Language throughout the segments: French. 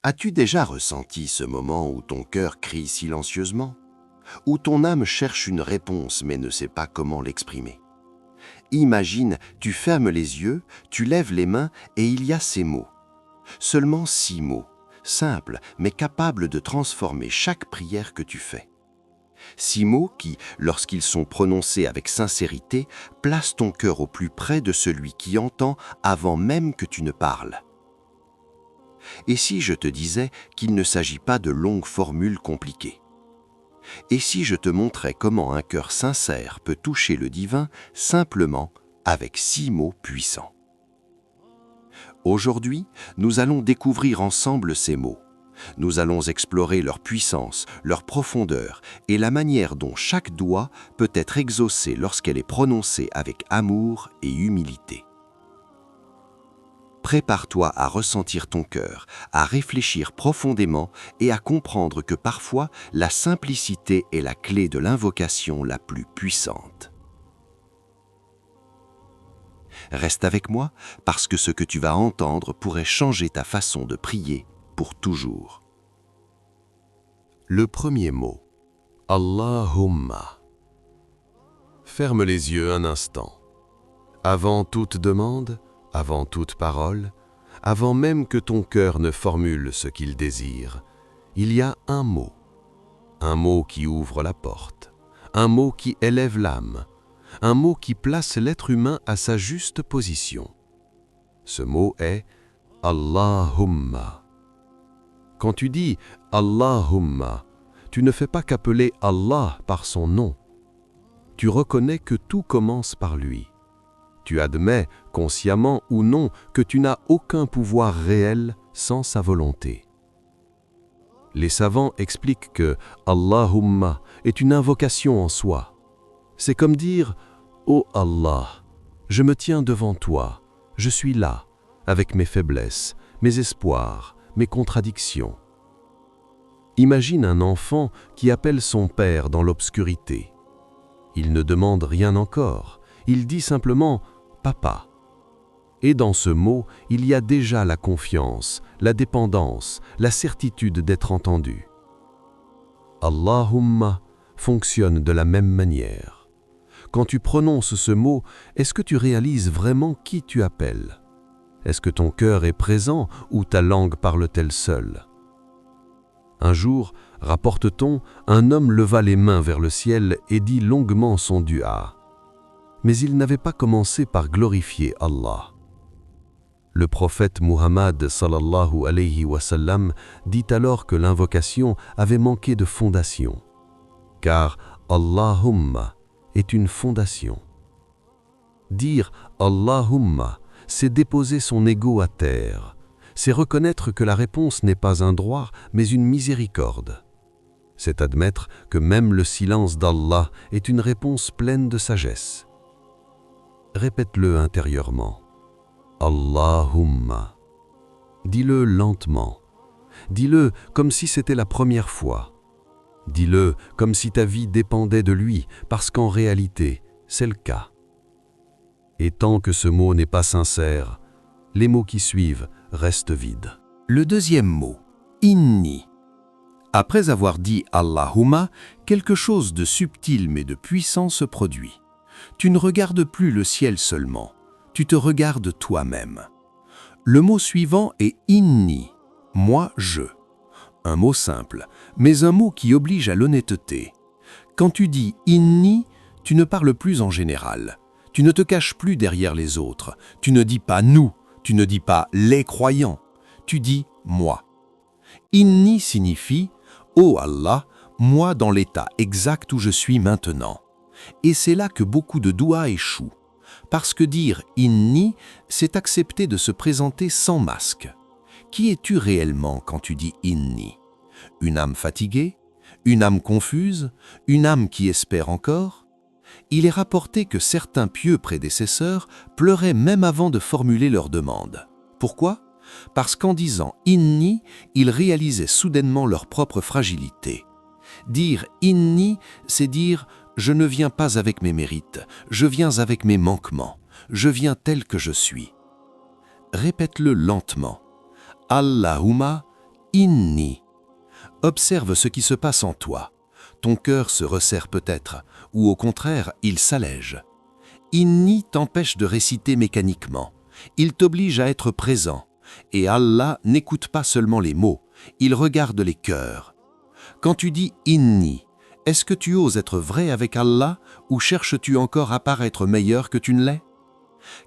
As-tu déjà ressenti ce moment où ton cœur crie silencieusement? Où ton âme cherche une réponse mais ne sait pas comment l'exprimer? Imagine, tu fermes les yeux, tu lèves les mains et il y a ces mots. Seulement 6 mots, simples mais capables de transformer chaque prière que tu fais. 6 mots qui, lorsqu'ils sont prononcés avec sincérité, placent ton cœur au plus près de celui qui entend avant même que tu ne parles. Et si je te disais qu'il ne s'agit pas de longues formules compliquées? Et si je te montrais comment un cœur sincère peut toucher le divin simplement avec 6 mots puissants? Aujourd'hui, nous allons découvrir ensemble ces mots. Nous allons explorer leur puissance, leur profondeur et la manière dont chaque doigt peut être exaucé lorsqu'elle est prononcée avec amour et humilité. Prépare-toi à ressentir ton cœur, à réfléchir profondément et à comprendre que parfois la simplicité est la clé de l'invocation la plus puissante. Reste avec moi parce que ce que tu vas entendre pourrait changer ta façon de prier pour toujours. Le premier mot, Allahumma. Ferme les yeux un instant. Avant toute demande, avant toute parole, avant même que ton cœur ne formule ce qu'il désire, il y a un mot qui ouvre la porte, un mot qui élève l'âme, un mot qui place l'être humain à sa juste position. Ce mot est Allahumma. Quand tu dis Allahumma, tu ne fais pas qu'appeler Allah par son nom. Tu reconnais que tout commence par lui. Tu admets, consciemment ou non, que tu n'as aucun pouvoir réel sans sa volonté. Les savants expliquent que Allahumma est une invocation en soi. C'est comme dire « Ô Allah, je me tiens devant toi, je suis là, avec mes faiblesses, mes espoirs, mes contradictions. » Imagine un enfant qui appelle son père dans l'obscurité. Il ne demande rien encore, il dit simplement « Papa ». Et dans ce mot, il y a déjà la confiance, la dépendance, la certitude d'être entendu. Allahumma fonctionne de la même manière. Quand tu prononces ce mot, est-ce que tu réalises vraiment qui tu appelles? Est-ce que ton cœur est présent ou ta langue parle-t-elle seule? Un jour, rapporte-t-on, un homme leva les mains vers le ciel et dit longuement son dua. Mais il n'avait pas commencé par glorifier Allah. Le prophète Muhammad sallallahu alayhi wa sallam dit alors que l'invocation avait manqué de fondation, car Allahumma est une fondation. Dire Allahumma, c'est déposer son ego à terre, c'est reconnaître que la réponse n'est pas un droit, mais une miséricorde. C'est admettre que même le silence d'Allah est une réponse pleine de sagesse. Répète-le intérieurement. Allahumma. Dis-le lentement. Dis-le comme si c'était la première fois. Dis-le comme si ta vie dépendait de lui, parce qu'en réalité, c'est le cas. Et tant que ce mot n'est pas sincère, les mots qui suivent restent vides. Le deuxième mot, inni. Après avoir dit Allahumma, quelque chose de subtil mais de puissant se produit. Tu ne regardes plus le ciel seulement, tu te regardes toi-même. Le mot suivant est inni, moi je. Un mot simple, mais un mot qui oblige à l'honnêteté. Quand tu dis inni, tu ne parles plus en général. Tu ne te caches plus derrière les autres. Tu ne dis pas nous, tu ne dis pas les croyants. Tu dis moi. Inni signifie ô Allah, moi dans l'état exact où je suis maintenant. Et c'est là que beaucoup de doua échouent. Parce que dire inni, c'est accepter de se présenter sans masque. Qui es-tu réellement quand tu dis inni? Une âme fatiguée? Une âme confuse? Une âme qui espère encore? Il est rapporté que certains pieux prédécesseurs pleuraient même avant de formuler leur demande. Pourquoi? Parce qu'en disant inni, ils réalisaient soudainement leur propre fragilité. Dire inni, c'est dire « je ne viens pas avec mes mérites, je viens avec mes manquements, je viens tel que je suis ». Répète-le lentement. Allahumma Inni. Observe ce qui se passe en toi. Ton cœur se resserre peut-être, ou au contraire, il s'allège. Inni t'empêche de réciter mécaniquement. Il t'oblige à être présent. Et Allah n'écoute pas seulement les mots, il regarde les cœurs. Quand tu dis « inni », est-ce que tu oses être vrai avec Allah ou cherches-tu encore à paraître meilleur que tu ne l'es?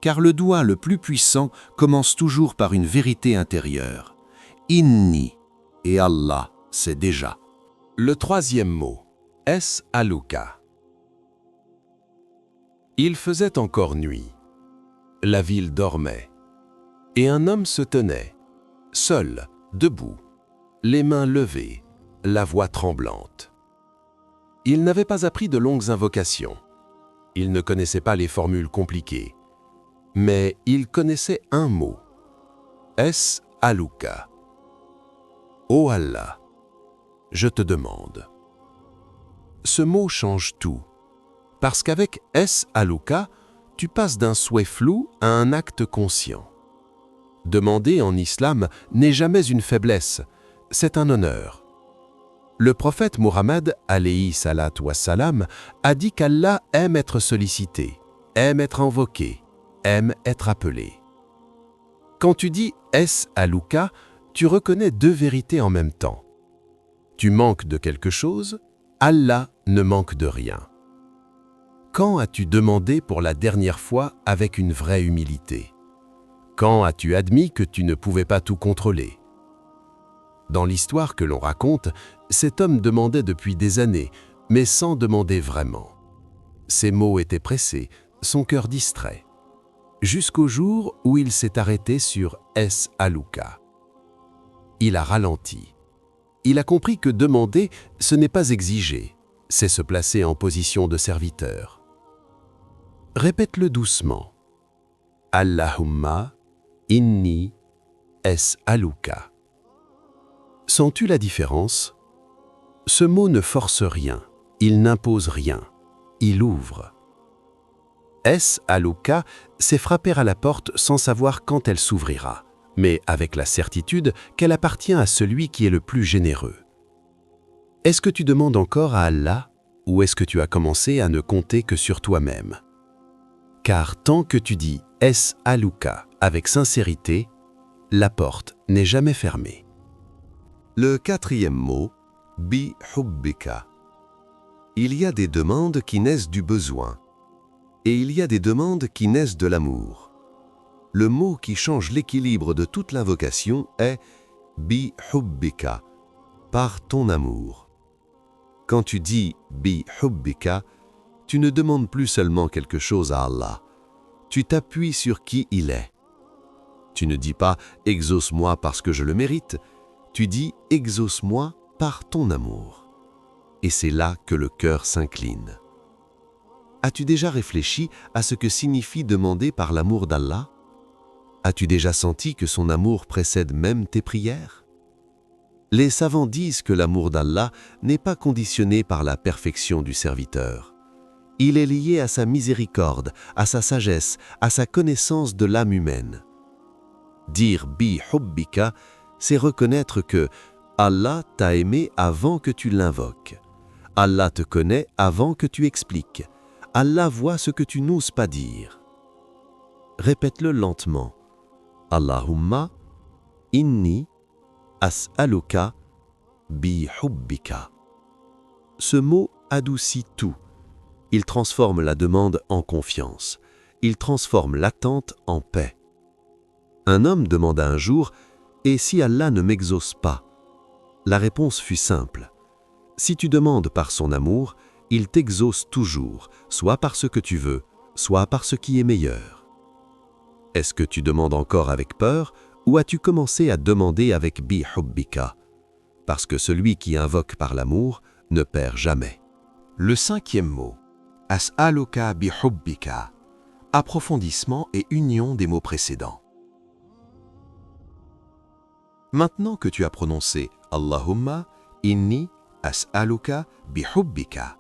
Car le doigt le plus puissant commence toujours par une vérité intérieure. Inni et Allah, c'est déjà. Le troisième mot, As'aluka. Il faisait encore nuit. La ville dormait. Et un homme se tenait, seul, debout, les mains levées, la voix tremblante. Il n'avait pas appris de longues invocations. Il ne connaissait pas les formules compliquées. Mais il connaissait un mot. As'aluka. Ô Allah, je te demande. Ce mot change tout. Parce qu'avec As'aluka, tu passes d'un souhait flou à un acte conscient. Demander en islam n'est jamais une faiblesse, c'est un honneur. Le prophète Muhammad, alayhi salatu wassalam, a dit qu'Allah aime être sollicité, aime être invoqué, aime être appelé. Quand tu dis « As'aluka », tu reconnais deux vérités en même temps. Tu manques de quelque chose, Allah ne manque de rien. Quand as-tu demandé pour la dernière fois avec une vraie humilité? Quand as-tu admis que tu ne pouvais pas tout contrôler? Dans l'histoire que l'on raconte, cet homme demandait depuis des années, mais sans demander vraiment. Ses mots étaient pressés, son cœur distrait. Jusqu'au jour où il s'est arrêté sur As'aluka. Il a ralenti. Il a compris que demander, ce n'est pas exiger, c'est se placer en position de serviteur. Répète-le doucement. Allahumma inni as'aluka. Sens-tu la différence? Ce mot ne force rien, il n'impose rien, il ouvre. As'aluka, c'est frapper à la porte sans savoir quand elle s'ouvrira, mais avec la certitude qu'elle appartient à celui qui est le plus généreux. Est-ce que tu demandes encore à Allah ou est-ce que tu as commencé à ne compter que sur toi-même? Car tant que tu dis « As'aluka » avec sincérité, la porte n'est jamais fermée. Le quatrième mot, bi hubbika. Il y a des demandes qui naissent du besoin et il y a des demandes qui naissent de l'amour. Le mot qui change l'équilibre de toute l'invocation est bi hubbika, par ton amour. Quand tu dis bi hubbika, tu ne demandes plus seulement quelque chose à Allah, tu t'appuies sur qui il est. Tu ne dis pas « exauce-moi parce que je le mérite », tu dis « exauce-moi par ton amour ». Et c'est là que le cœur s'incline. As-tu déjà réfléchi à ce que signifie demander par l'amour d'Allah? As-tu déjà senti que son amour précède même tes prières? Les savants disent que l'amour d'Allah n'est pas conditionné par la perfection du serviteur. Il est lié à sa miséricorde, à sa sagesse, à sa connaissance de l'âme humaine. Dire bi hubbika, c'est reconnaître que Allah t'a aimé avant que tu l'invoques. Allah te connaît avant que tu expliques. Allah voit ce que tu n'oses pas dire. Répète-le lentement. Allahumma inni as'aluka bi hubbika. Ce mot adoucit tout. Il transforme la demande en confiance. Il transforme l'attente en paix. Un homme demanda un jour « Et si Allah ne m'exauce pas ?» La réponse fut simple. Si tu demandes par son amour, il t'exauce toujours, soit par ce que tu veux, soit par ce qui est meilleur. Est-ce que tu demandes encore avec peur ou as-tu commencé à demander avec bi hubbika? Parce que celui qui invoque par l'amour ne perd jamais. Le cinquième mot, As'aluka bi hubbika, approfondissement et union des mots précédents. Maintenant que tu as prononcé Allahumma inni as'aluka bi hubbika,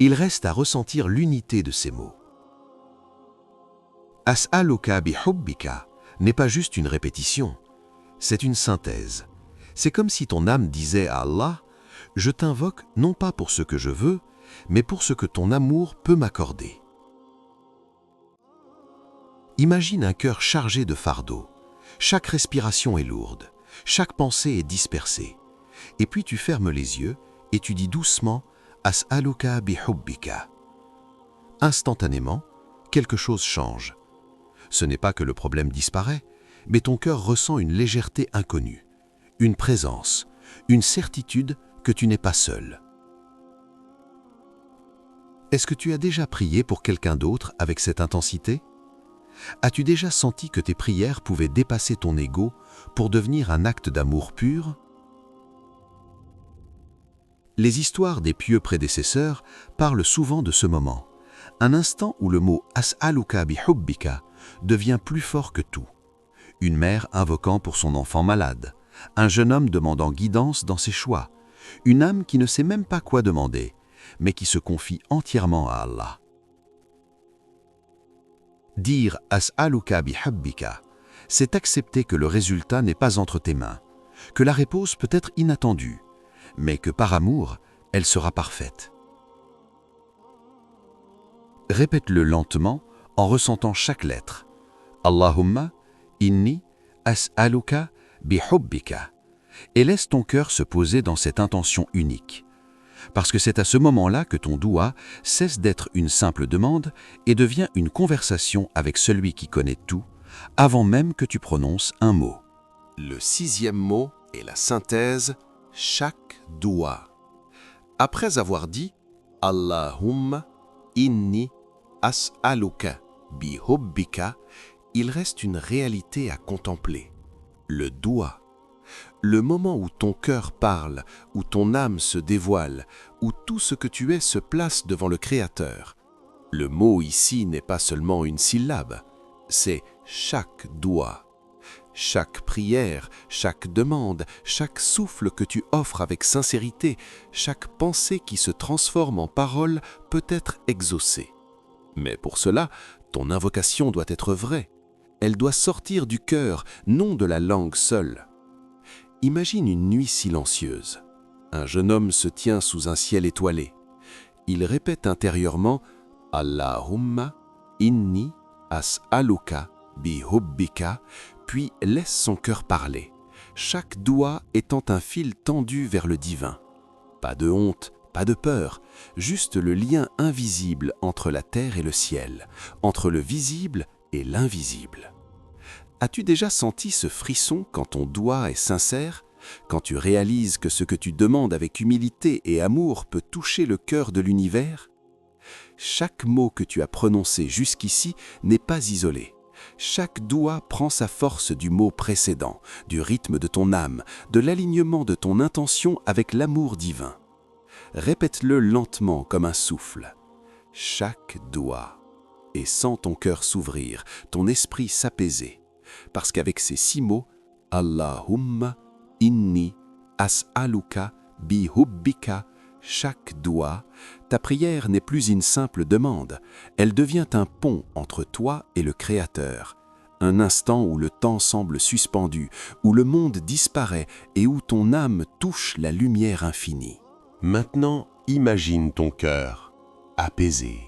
il reste à ressentir l'unité de ces mots. As'aluka bi hubbika n'est pas juste une répétition, c'est une synthèse. C'est comme si ton âme disait à Allah, « Je t'invoque non pas pour ce que je veux, mais pour ce que ton amour peut m'accorder. » Imagine un cœur chargé de fardeaux. Chaque respiration est lourde, chaque pensée est dispersée. Et puis tu fermes les yeux et tu dis doucement « As'aluka bihubbika ». Instantanément, quelque chose change. Ce n'est pas que le problème disparaît, mais ton cœur ressent une légèreté inconnue, une présence, une certitude que tu n'es pas seul. Est-ce que tu as déjà prié pour quelqu'un d'autre avec cette intensité? As-tu déjà senti que tes prières pouvaient dépasser ton ego pour devenir un acte d'amour pur? Les histoires des pieux prédécesseurs parlent souvent de ce moment, un instant où le mot « as'aluka bihubbika » devient plus fort que tout. Une mère invoquant pour son enfant malade, un jeune homme demandant guidance dans ses choix, une âme qui ne sait même pas quoi demander, mais qui se confie entièrement à Allah. Dire « As'aluka bihubbika », c'est accepter que le résultat n'est pas entre tes mains, que la réponse peut être inattendue, mais que par amour, elle sera parfaite. Répète-le lentement en ressentant chaque lettre. Allahumma inni as'aluka bihubbika, et laisse ton cœur se poser dans cette intention unique. Parce que c'est à ce moment-là que ton doua cesse d'être une simple demande et devient une conversation avec celui qui connaît tout, avant même que tu prononces un mot. Le 6e mot est la synthèse « chaque doua ». Après avoir dit « Allahumma inni as'aluka bihubbika », il reste une réalité à contempler, le doua. Le moment où ton cœur parle, où ton âme se dévoile, où tout ce que tu es se place devant le Créateur. Le mot ici n'est pas seulement une syllabe, c'est chaque doua. Chaque prière, chaque demande, chaque souffle que tu offres avec sincérité, chaque pensée qui se transforme en parole peut être exaucée. Mais pour cela, ton invocation doit être vraie. Elle doit sortir du cœur, non de la langue seule. Imagine une nuit silencieuse. Un jeune homme se tient sous un ciel étoilé. Il répète intérieurement « Allahumma inni as'aluka bihubbika » puis laisse son cœur parler, chaque doigt étant un fil tendu vers le divin. Pas de honte, pas de peur, juste le lien invisible entre la terre et le ciel, entre le visible et l'invisible. As-tu déjà senti ce frisson quand ton doigt est sincère, quand tu réalises que ce que tu demandes avec humilité et amour peut toucher le cœur de l'univers? Chaque mot que tu as prononcé jusqu'ici n'est pas isolé. Chaque doigt prend sa force du mot précédent, du rythme de ton âme, de l'alignement de ton intention avec l'amour divin. Répète-le lentement comme un souffle. Chaque doigt. Et sens ton cœur s'ouvrir, ton esprit s'apaiser. Parce qu'avec ces 6 mots, Allahumma inni as'aluka bihubbika, chaque doigt, ta prière n'est plus une simple demande, elle devient un pont entre toi et le Créateur, un instant où le temps semble suspendu, où le monde disparaît et où ton âme touche la lumière infinie. Maintenant, imagine ton cœur, apaisé,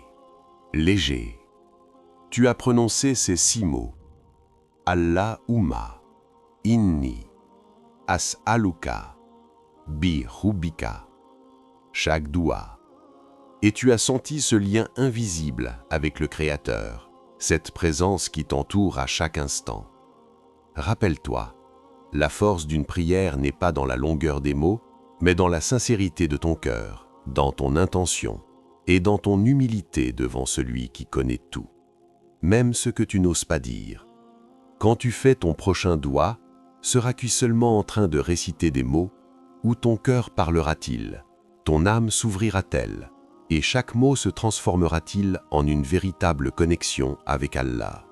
léger. Tu as prononcé ces 6 mots. Allahumma inni as'aluka bihubbika, chaque doua. Et tu as senti ce lien invisible avec le Créateur, cette présence qui t'entoure à chaque instant. Rappelle-toi, la force d'une prière n'est pas dans la longueur des mots, mais dans la sincérité de ton cœur, dans ton intention et dans ton humilité devant celui qui connaît tout, même ce que tu n'oses pas dire. Quand tu fais ton prochain doua, seras-tu seulement en train de réciter des mots, ou ton cœur parlera-t-il, ton âme s'ouvrira-t-elle, et chaque mot se transformera-t-il en une véritable connexion avec Allah?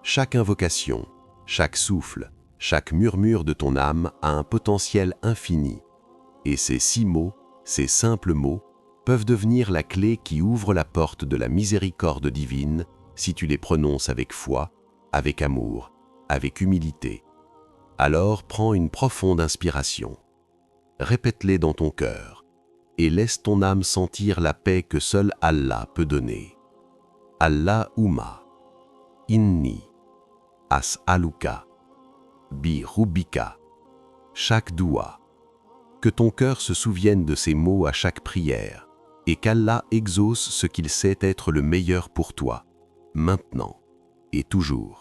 Chaque invocation, chaque souffle, chaque murmure de ton âme a un potentiel infini, et ces 6 mots, ces simples mots, peuvent devenir la clé qui ouvre la porte de la miséricorde divine si tu les prononces avec foi, avec amour, avec humilité. Alors prends une profonde inspiration. Répète-les dans ton cœur et laisse ton âme sentir la paix que seul Allah peut donner. Allahumma inni as'aluka bi rubbika. Chaque doua. Que ton cœur se souvienne de ces mots à chaque prière et qu'Allah exauce ce qu'il sait être le meilleur pour toi, maintenant et toujours.